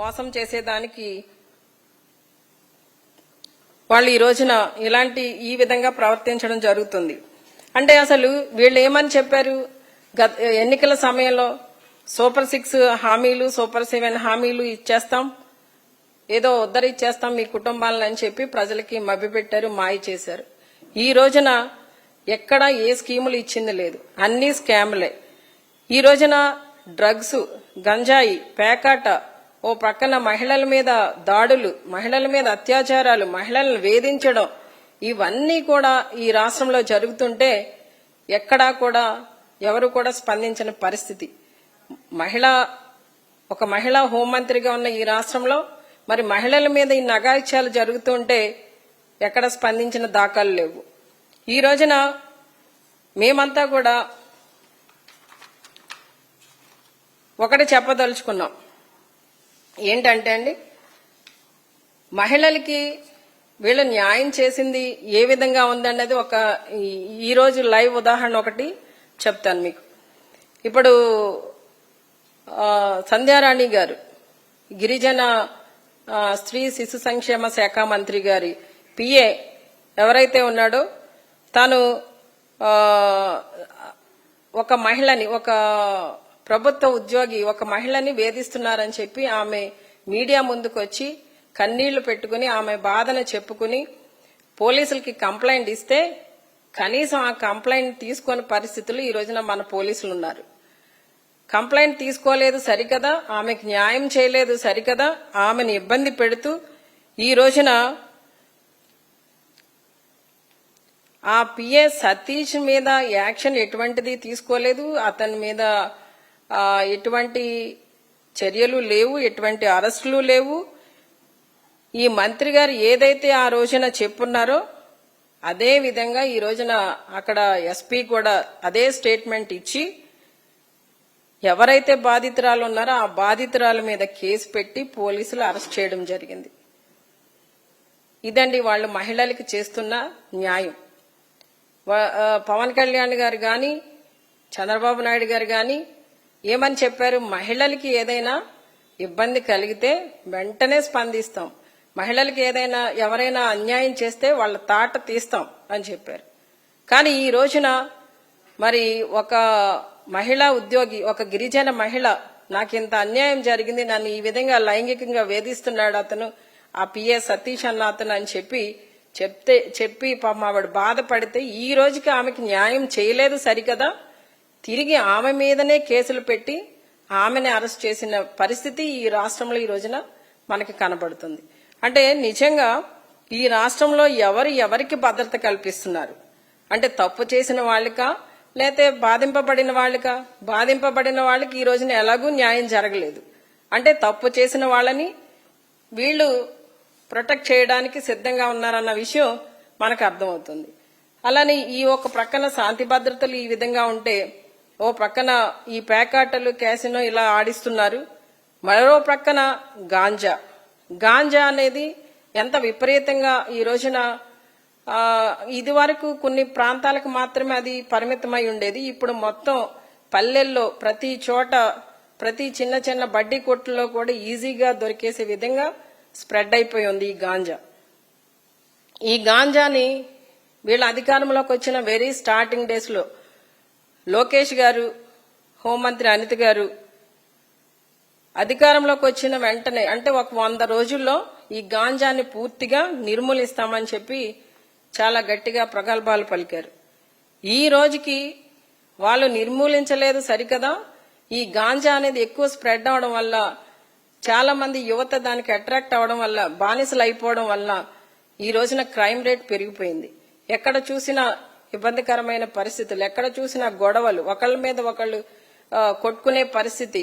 మోసం చేసేదానికి వాళ్ళు ఈ రోజున ఈ విధంగా ప్రవర్తించడం జరుగుతుంది. అంటే అసలు వీళ్ళు ఏమని చెప్పారు? ఎన్నికల సమయంలో సూపర్ 6 హామీలు, సూపర్ 7 హామీలు ఇచ్చేస్తాం, ఏదో ఉద్ధరిచ్చేస్తాం మీ కుటుంబాలను అని చెప్పి ప్రజలకి మభ్యపెట్టారు, మాయ చేశారు. ఈ రోజున ఎక్కడ ఏ స్కీములు ఇచ్చింది లేదు, అన్ని స్కామ్లే. ఈ రోజున డ్రగ్స్, గంజాయి, పేకాట, ఓ ప్రక్కన మహిళల మీద దాడులు, మహిళల మీద అత్యాచారాలు, మహిళలను వేధించడం, ఇవన్నీ కూడా ఈ రాష్ట్రంలో జరుగుతుంటే ఎక్కడా కూడా ఎవరు కూడా స్పందించిన పరిస్థితి. ఒక మహిళా హోంమంత్రిగా ఉన్న ఈ రాష్ట్రంలో మరి మహిళల మీద ఈ అఘాయిత్యాలు జరుగుతుంటే ఎక్కడ స్పందించిన దాఖలు లేవు. ఈ రోజున మేమంతా కూడా ఒకటి చెప్పదలుచుకున్నాం. ఏంటంటే అండి, మహిళలకి వీళ్ళు న్యాయం చేసింది ఏ విధంగా ఉందనేది ఈ రోజు లైవ్ ఉదాహరణ ఒకటి చెప్తాను మీకు. ఇప్పుడు సంధ్యారాణి గారు, గిరిజన స్త్రీ శిశు సంక్షేమ శాఖ మంత్రి గారి పిఏ ఎవరైతే ఉన్నాడో తాను ఒక మహిళని, ఒక ప్రభుత్వ ఉద్యోగి ఒక మహిళని వేధిస్తున్నారని చెప్పి ఆమె మీడియా ముందుకు వచ్చి కన్నీళ్లు పెట్టుకుని ఆమె బాధను చెప్పుకుని పోలీసులకి కంప్లైంట్ ఇస్తే కనీసం ఆ కంప్లైంట్ తీసుకునే పరిస్థితులు ఈ రోజున మన పోలీసులు ఉన్నారు. కంప్లైంట్ తీసుకోలేదు సరికదా, ఆమెకు న్యాయం చేయలేదు సరికదా, ఆమెను ఇబ్బంది పెడుతూ ఈ రోజున ఆ పిఏ సతీష్ మీద యాక్షన్ ఎటువంటిది తీసుకోలేదు, అతని మీద ఎటువంటి చర్యలు లేవు, ఎటువంటి అరెస్టులు లేవు. ఈ మంత్రి గారు ఏదైతే ఆ రోజున చెప్పున్నారో అదే విధంగా ఈ రోజున అక్కడ ఎస్పీ కూడా అదే స్టేట్మెంట్ ఇచ్చి ఎవరైతే బాధితురాలు ఉన్నారో ఆ బాధితురాల మీద కేసు పెట్టి పోలీసులు అరెస్ట్ చేయడం జరిగింది. ఇదండి వాళ్ళు మహిళలకు చేస్తున్న న్యాయం. పవన్ కళ్యాణ్ గారు గాని చంద్రబాబు నాయుడు గారు గాని ఏమని చెప్పారు? మహిళలకి ఏదైనా ఇబ్బంది కలిగితే వెంటనే స్పందిస్తాం, మహిళలకి ఎవరైనా అన్యాయం చేస్తే వాళ్ళ తాట తీస్తాం అని చెప్పారు. కానీ ఈ రోజున మరి ఒక మహిళా ఉద్యోగి, ఒక గిరిజన మహిళ, నాకింత అన్యాయం జరిగింది, నన్ను ఈ విధంగా లైంగికంగా వేధిస్తున్నాడు అతను, ఆ పిఏ సతీష్ అన్న అతను అని చెప్పి పాపం ఆవిడ బాధపడితే ఈ రోజుకి ఆమెకి న్యాయం చేయలేదు సరికదా, తిరిగి ఆమె మీదనే కేసులు పెట్టి ఆమెని అరెస్ట్ చేసిన పరిస్థితి ఈ రాష్ట్రంలో ఈ రోజున మనకి కనబడుతుంది. అంటే నిజంగా ఈ రాష్ట్రంలో ఎవరికి భద్రత కల్పిస్తున్నారు? అంటే తప్పు చేసిన వాళ్ళకా, లేతే బాధింపబడిన వాళ్ళకా? బాధింపబడిన వాళ్ళకి ఈ రోజున ఎలాగూ న్యాయం జరగలేదు. అంటే తప్పు చేసిన వాళ్ళని వీళ్ళు ప్రొటెక్ట్ చేయడానికి సిద్ధంగా ఉన్నారన్న విషయం మనకు అర్థమవుతుంది. అలానే ఈ ఒక ప్రక్కన శాంతి భద్రతలు ఈ విధంగా ఉంటే ఓ ప్రక్కన ఈ పేకాటలు, క్యాసినో ఇలా ఆడిస్తున్నారు, మరో ప్రక్కన గాంజా అనేది ఎంత విపరీతంగా ఈ రోజున ఇది వరకు కొన్ని ప్రాంతాలకు మాత్రమే అది పరిమితమై ఉండేది. ఇప్పుడు మొత్తం పల్లెల్లో ప్రతి చోట, ప్రతి చిన్న చిన్న బడ్డీ కొట్టుల్లో కూడా ఈజీగా దొరికేసే విధంగా స్ప్రెడ్ అయిపోయి ఉంది ఈ గాంజాని వీళ్ళ అధికారంలోకి వచ్చిన వెరీ స్టార్టింగ్ డేస్ లో లోకేష్ గారు, హోంమంత్రి అనిత గారు అధికారంలోకి వచ్చిన వెంటనే అంటే ఒక 100 రోజుల్లో ఈ గాంజాని పూర్తిగా నిర్మూలిస్తామని చెప్పి చాలా గట్టిగా ప్రగల్భాలు పలికారు. ఈ రోజుకి వాళ్ళు నిర్మూలించలేదు సరికదా, ఈ గాంజా అనేది ఎక్కువ స్ప్రెడ్ అవడం వల్ల చాలా మంది యువత దానికి అట్రాక్ట్ అవడం వల్ల, బానిసలు అయిపోవడం వల్ల ఈ రోజున క్రైమ్ రేట్ పెరిగిపోయింది. ఎక్కడ చూసినా ఇబ్బందికరమైన పరిస్థితులు, ఎక్కడ చూసినా గొడవలు, ఒకళ్ళ మీద ఒకళ్ళు కొట్టుకునే పరిస్థితి,